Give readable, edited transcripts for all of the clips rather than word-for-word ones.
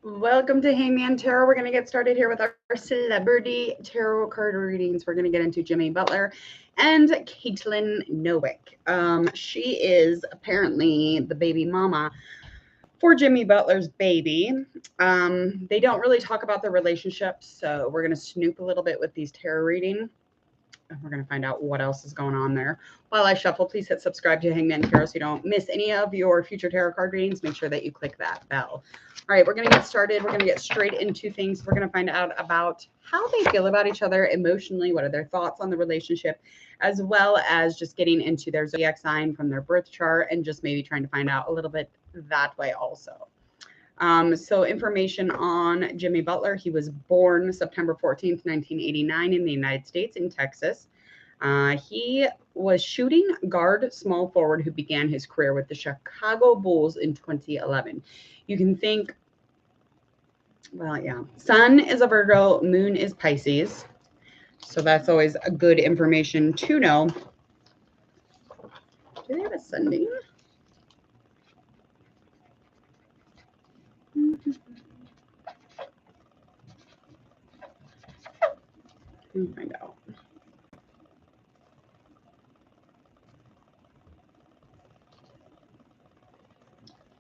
Welcome to Hangman Tarot. We're going to get started here with our celebrity tarot card readings. We're going to get into Jimmy Butler and Kaitlin Nowaak. She is apparently the baby mama for Jimmy Butler's baby. They don't really talk about their relationship, so we're going to snoop a little bit with these tarot readings. And we're going to find out what else is going on there. While I shuffle, please hit subscribe to Hangman Tarot so you don't miss any of your future tarot card readings. Make sure that you click that bell. All right, we're going to get started. We're going to get straight into things. We're going to find out about how they feel about each other emotionally. What are their thoughts on the relationship, as well as just getting into their zodiac sign from their birth chart and just maybe trying to find out a little bit that way also. So information on Jimmy Butler. He was born September 14th, 1989 in the United States in Texas. He was shooting guard small forward who began his career with the Chicago Bulls in 2011. You can think, well, yeah, sun is a Virgo, moon is Pisces. So that's always a good information to know. Do they have a Sunday? Let me find out.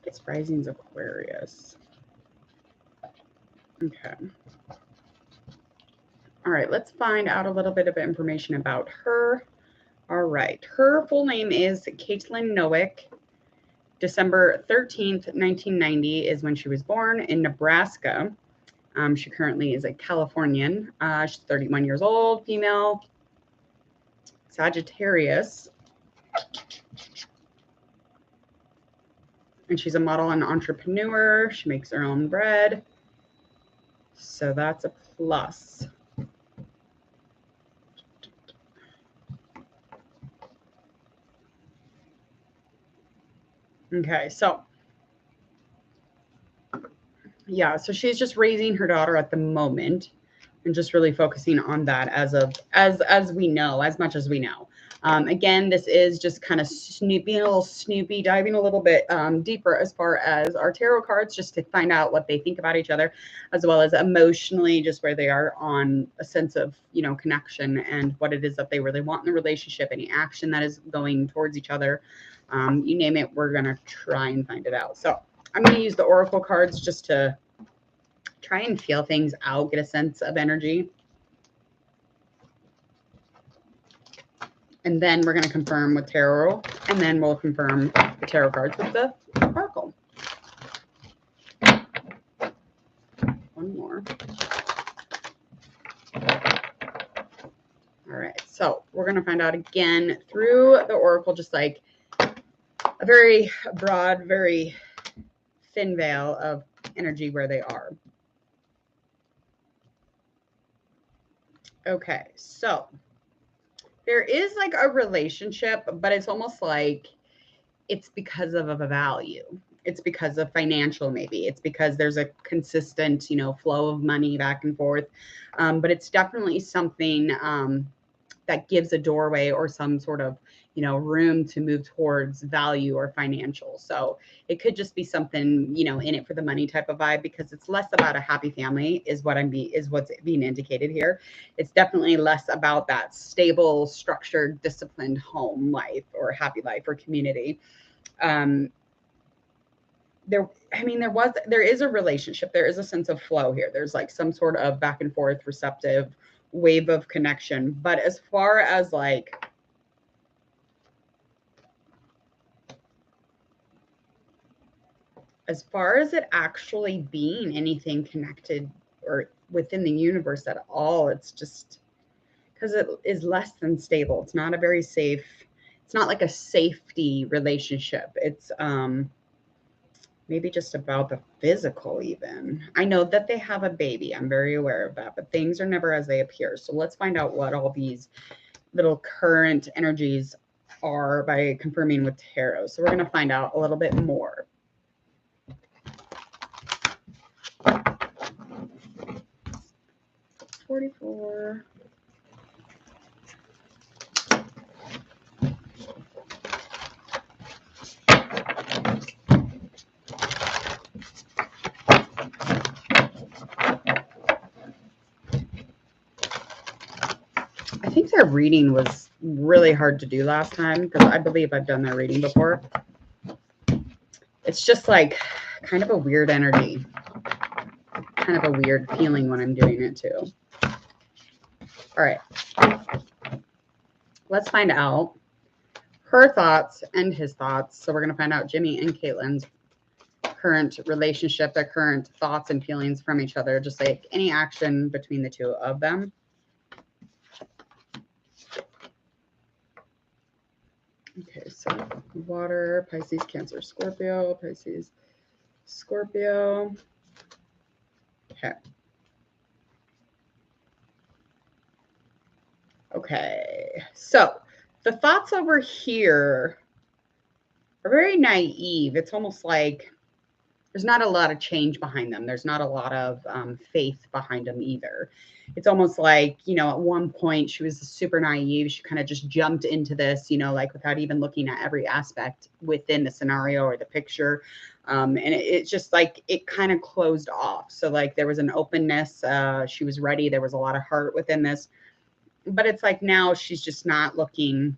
It's rising's Aquarius. Okay. All right, let's find out a little bit of information about her. All right, her full name is Kaitlin Nowaak. December 13th, 1990 is when she was born in Nebraska. She currently is a Californian. She's 31 years old, female, Sagittarius. And she's a model and entrepreneur. She makes her own bread. So that's a plus. Okay, so yeah, so she's just raising her daughter at the moment and just really focusing on that as we know, as much as we know. Again, this is just kind of being a little snoopy, diving a little bit deeper as far as our tarot cards, just to find out what they think about each other, as well as emotionally, just where they are on a sense of, connection and what it is that they really want in the relationship, any action that is going towards each other. You name it, we're going to try and find it out. So I'm going to use the Oracle cards just to try and feel things out, get a sense of energy. And then we're going to confirm with tarot, and then we'll confirm the tarot cards with the Oracle. One more. All right, so we're going to find out again through the Oracle, just like a very broad, very thin veil of energy where they are. Okay, so there is like a relationship, but it's almost like it's because of a value. It's because of financial, maybe. It's because there's a consistent, flow of money back and forth. But it's definitely something that gives a doorway or some sort of, room to move towards value or financial. So it could just be something, in it for the money type of vibe, because it's less about a happy family is what's being indicated here. It's definitely less about that stable, structured, disciplined home life or happy life or community. There is a relationship. There is a sense of flow here. There's like some sort of back and forth, receptive wave of connection. But as far as it actually being anything connected or within the universe at all, it's just because it is less than stable. It's not a very safe, it's not like a safety relationship. It's maybe just about the physical even. I know that they have a baby. I'm very aware of that, but things are never as they appear. So let's find out what all these little current energies are by confirming with tarot. So we're going to find out a little bit more. $44. think their reading was really hard to do last time because I believe I've done their reading before. It's just like kind of a weird energy, kind of a weird feeling when I'm doing it too. All right. Let's find out her thoughts and his thoughts. So we're going to find out Jimmy and Caitlin's current relationship, their current thoughts and feelings from each other, just like any action between the two of them. Okay, so water, Pisces, Cancer, Scorpio, Pisces, Scorpio. Okay. Okay, so the thoughts over here are very naive. It's almost like there's not a lot of change behind them. There's not a lot of faith behind them either. It's almost like, you know, at one point she was super naive. She kind of just jumped into this, you know, like without even looking at every aspect within the scenario or the picture. And it's just like it kind of closed off. So like there was an openness. She was ready. There was a lot of heart within this. But it's like now she's just not looking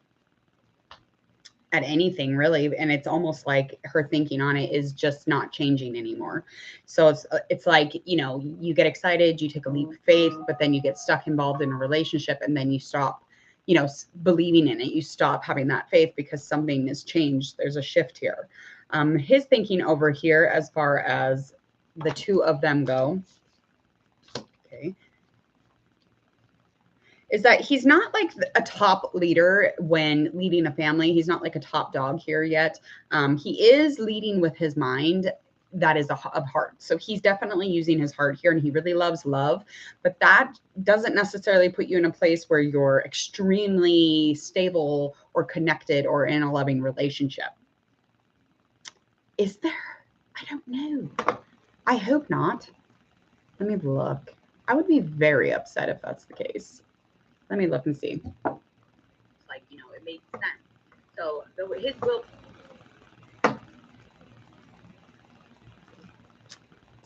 at anything really, and it's almost like her thinking on it is just not changing anymore. So it's like, you know, you get excited, you take a leap of faith, but then you get stuck involved in a relationship and then you stop, you know, believing in it. You stop having that faith because something has changed. There's a shift here. His thinking over here as far as the two of them go, okay, is that he's not like a top leader when leading a family. He's not like a top dog here yet. He is leading with his mind that is of heart. So he's definitely using his heart here, and he really loves love, but that doesn't necessarily put you in a place where you're extremely stable or connected or in a loving relationship. Is there? I don't know. I hope not. Let me look. I would be very upset if that's the case. Let me look and see. Like, you know, it made sense. So his will.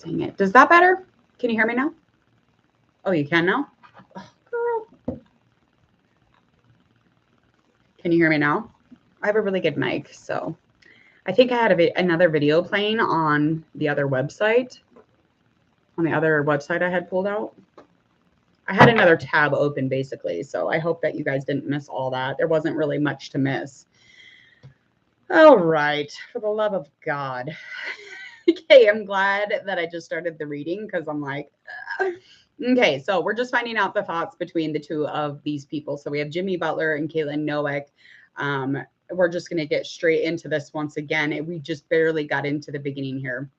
Dang it. Does that better? Can you hear me now? Oh, you can now? Oh, girl. Can you hear me now? I have a really good mic, so I think I had another video playing on the other website. On the other website I had pulled out. I had another tab open basically, so I hope that you guys didn't miss all that. There wasn't really much to miss. All right, for the love of God. Okay, I'm glad that I just started the reading because I'm like, ugh. Okay, so we're just finding out the thoughts between the two of these people. So we have Jimmy Butler and Kaitlin Nowak. We're just going to get straight into this once again. We just barely got into the beginning here.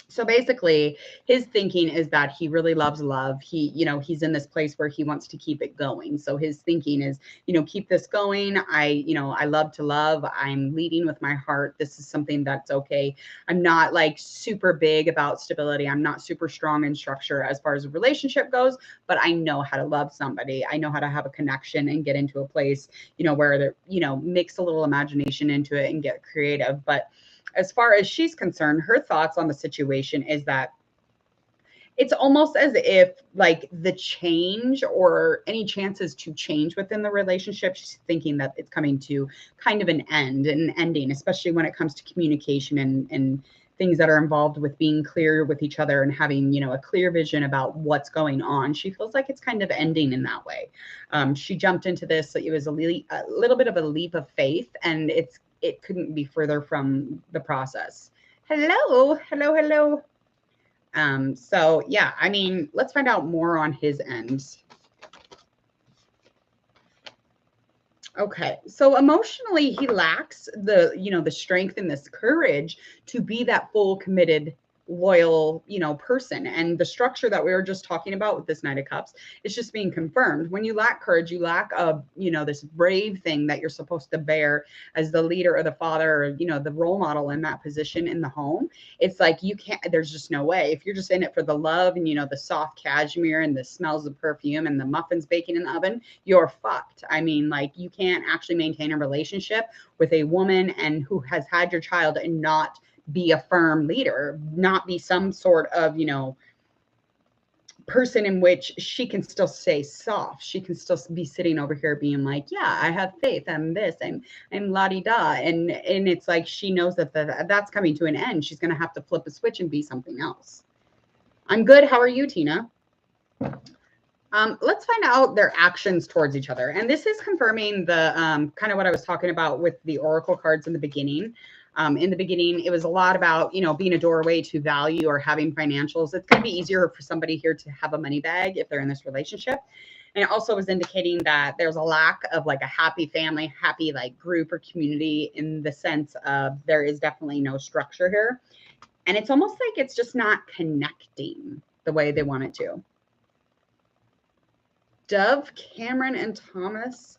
So basically, his thinking is that he really loves love. He, you know, he's in this place where he wants to keep it going. So his thinking is, you know, keep this going. You know, I love to love. I'm leading with my heart. This is something that's okay. I'm not like super big about stability. I'm not super strong in structure as far as a relationship goes, but I know how to love somebody. I know how to have a connection and get into a place, you know, where they're, you know, mix a little imagination into it and get creative. But as far as she's concerned, her thoughts on the situation is that it's almost as if like the change or any chances to change within the relationship, she's thinking that it's coming to kind of an end, an ending, especially when it comes to communication and things that are involved with being clear with each other and having, you know, a clear vision about what's going on. She feels like it's kind of ending in that way. She jumped into this. It was a little bit of a leap of faith, and it couldn't be further from the process. Hello. So yeah, I mean, let's find out more on his end. Okay, so emotionally, he lacks the, you know, the strength and this courage to be that full committed, loyal, you know, person. And the structure that we were just talking about with this Knight of Cups is just being confirmed. When you lack courage, you lack you know, this brave thing that you're supposed to bear as the leader or the father or, you know, the role model in that position in the home. It's like you can't, there's just no way. If you're just in it for the love and, you know, the soft cashmere and the smells of perfume and the muffins baking in the oven, you're fucked. I mean, like, you can't actually maintain a relationship with a woman and who has had your child and not be a firm leader, not be some sort of, you know, person in which she can still stay soft. She can still be sitting over here being like, yeah, I have faith. I'm this, I'm la-di-da. And it's like, she knows that that's coming to an end. She's going to have to flip a switch and be something else. I'm good. How are you, Tina? Let's find out their actions towards each other. And this is confirming the kind of what I was talking about with the oracle cards in the beginning. In the beginning, it was a lot about, being a doorway to value or having financials. It's going to be easier for somebody here to have a money bag if they're in this relationship. And it also was indicating that there's a lack of like a happy family, happy like group or community, in the sense of there is definitely no structure here. And it's almost like it's just not connecting the way they want it to. Dove, Cameron, and Thomas.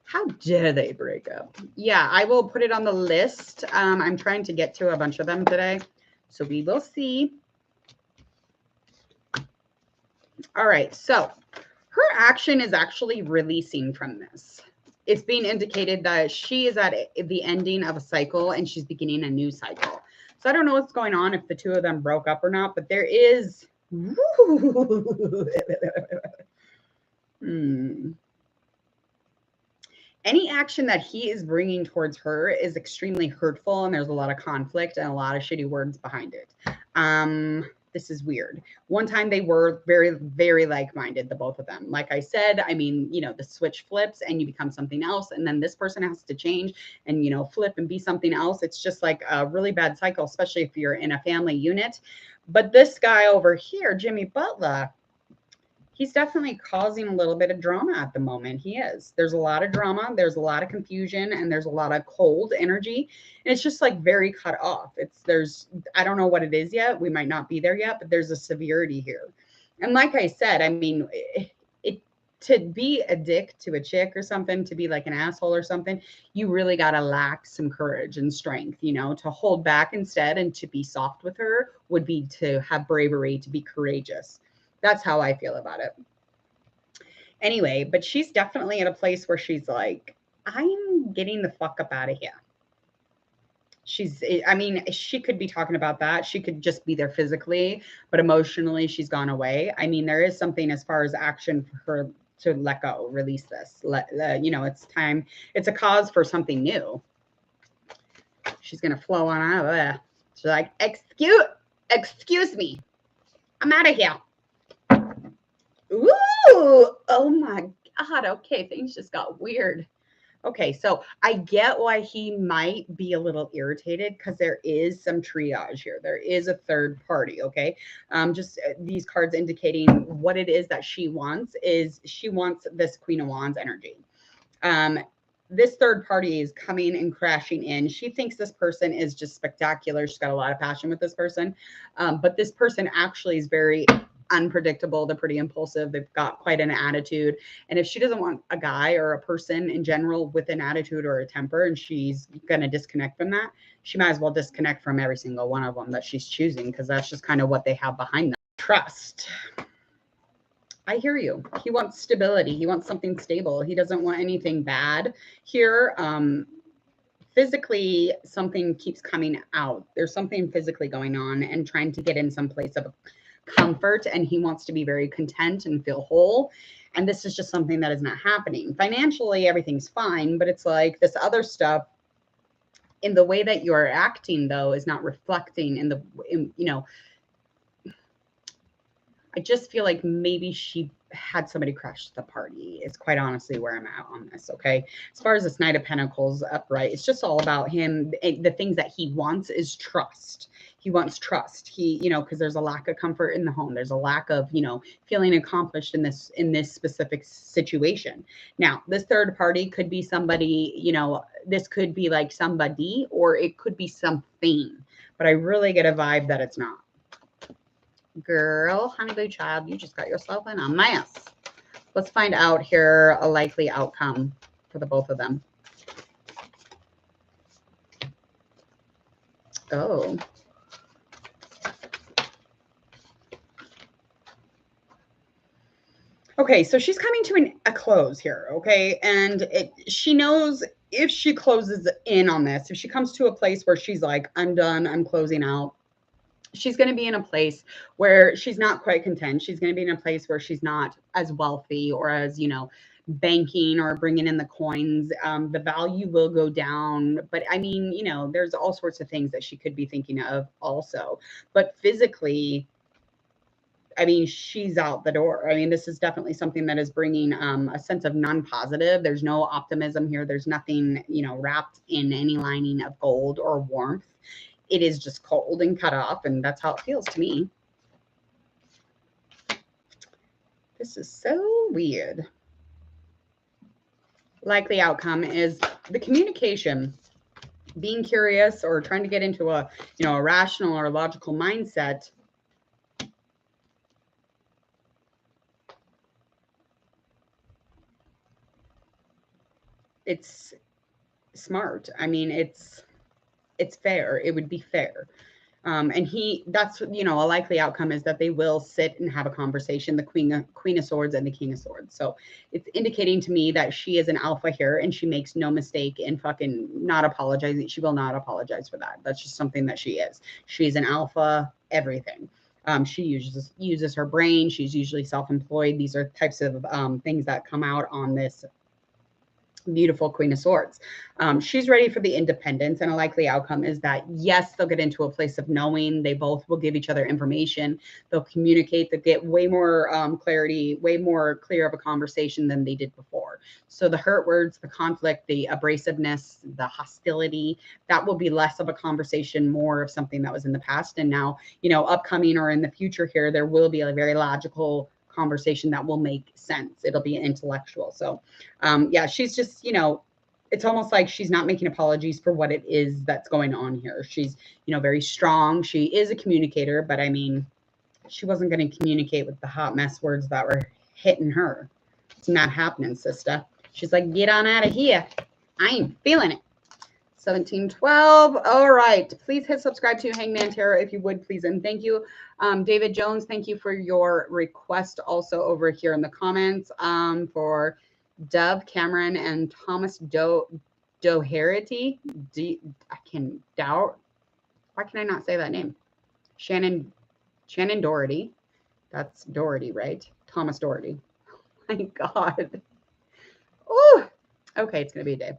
How dare they break up? Yeah, I will put it on the list. I'm trying to get to a bunch of them today, so we will see. All right, so her action is actually releasing from this. It's being indicated that she is at the ending of a cycle and she's beginning a new cycle. So I don't know what's going on, if the two of them broke up or not, but there is... Any action that he is bringing towards her is extremely hurtful, and there's a lot of conflict and a lot of shitty words behind it. This is weird. One time they were very, very like-minded, the both of them. Like I said, I mean, the switch flips and you become something else, and then this person has to change and, flip and be something else. It's just like a really bad cycle, especially if you're in a family unit. But this guy over here, Jimmy Butler, he's definitely causing a little bit of drama at the moment. He is. There's a lot of drama. There's a lot of confusion, and there's a lot of cold energy. And it's just like very cut off. I don't know what it is yet. We might not be there yet, but there's a severity here. And like I said, I mean, to be a dick to a chick or something, to be like an asshole or something, you really got to lack some courage and strength, to hold back instead, and to be soft with her would be to have bravery, to be courageous. That's how I feel about it. Anyway, but she's definitely at a place where she's like, I'm getting the fuck up out of here. She could be talking about that. She could just be there physically, but emotionally, she's gone away. I mean, there is something as far as action for her to let go, release this. It's time. It's a cause for something new. She's going to flow on out of there. She's like, excuse me. I'm out of here. Ooh, oh my God. Okay, things just got weird. Okay, so I get why he might be a little irritated, because there is some triage here. There is a third party, okay? Just these cards indicating what it is that she wants is she wants this Queen of Wands energy. This third party is coming and crashing in. She thinks this person is just spectacular. She's got a lot of passion with this person. But this person actually is very unpredictable. They're pretty impulsive. They've got quite an attitude. And if she doesn't want a guy or a person in general with an attitude or a temper, and she's going to disconnect from that, she might as well disconnect from every single one of them that she's choosing, because that's just kind of what they have behind them. Trust. I hear you. He wants stability. He wants something stable. He doesn't want anything bad here. Physically, something keeps coming out. There's something physically going on and trying to get in some place of comfort, and he wants to be very content and feel whole. And this is just something that is not happening. Financially, everything's fine, but it's like this other stuff in the way that you're acting, though, is not reflecting I just feel like maybe she had somebody crash the party is quite honestly where I'm at on this, okay? As far as this Knight of Pentacles upright, it's just all about him. The things that he wants is trust. He wants trust. Because there's a lack of comfort in the home. There's a lack of, feeling accomplished in this specific situation. Now, this third party could be somebody, this could be like somebody, or it could be something. But I really get a vibe that it's not. Girl, honey boo child, you just got yourself in a mess. Let's find out here a likely outcome for the both of them. Oh. Okay, so she's coming to a close here, okay? And she knows if she closes in on this, if she comes to a place where she's like, I'm done, I'm closing out, she's going to be in a place where she's not quite content. She's going to be in a place where she's not as wealthy or as, you know, banking or bringing in the coins. The value will go down. But I mean, you know, there's all sorts of things that she could be thinking of also. But physically, I mean, she's out the door. I mean, this is definitely something that is bringing a sense of non-positive. There's no optimism here. There's nothing, you know, wrapped in any lining of gold or warmth. It is just cold and cut off, and that's how it feels to me. This is so weird. Likely outcome is the communication, being curious or trying to get into a, you know, a rational or logical mindset. It's smart. I mean, it's fair. It would be fair. And that's, you know, a likely outcome is that they will sit and have a conversation, the queen of swords and the king of swords. So it's indicating to me that she is an alpha here, and she makes no mistake in fucking not apologizing. She will not apologize for that. That's just something that she is. She's an alpha everything. She uses her brain. She's usually self-employed. These are types of things that come out on this beautiful queen of swords. She's ready for the independence, and a likely outcome is that yes, they'll get into a place of knowing. They both will give each other information. They'll communicate. They'll get way more clarity, way more clear of a conversation than they did before. So the hurt words, the conflict, the abrasiveness, the hostility, that will be less of a conversation, more of something that was in the past. And now, you know, upcoming or in the future here, there will be a very logical conversation that will make sense. It'll be intellectual. So yeah, she's just, you know, it's almost like she's not making apologies for what it is that's going on here. She's, you know, very strong. She is a communicator, but I mean, she wasn't going to communicate with the hot mess words that were hitting her. It's not happening, sister. She's like, get on out of here. I ain't feeling it. 1712. All right. Please hit subscribe to Hangman Tarot if you would, please. And thank you. David Jones, thank you for your request also over here in the comments for Dove Cameron and Thomas Doherty. I can doubt. Why can I not say that name? Shannon Doherty. That's Doherty, right? Thomas Doherty. Oh my God. Oh, okay. It's going to be a day.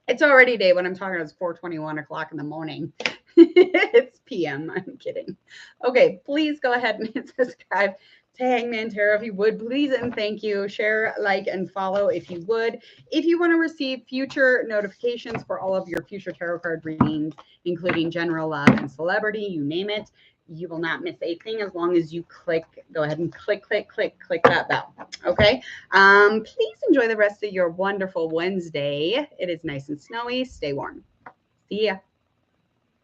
It's already day when I'm talking. It's 4:21 o'clock in the morning. It's PM. I'm kidding. Okay, please go ahead and hit subscribe to Hangman Tarot if you would, please, and thank you. Share, like, and follow if you would. If you want to receive future notifications for all of your future tarot card readings, including general love and celebrity, you name it, you will not miss a thing as long as you go ahead and click that bell. Okay. Please enjoy the rest of your wonderful Wednesday. It is nice and snowy. Stay warm. See ya.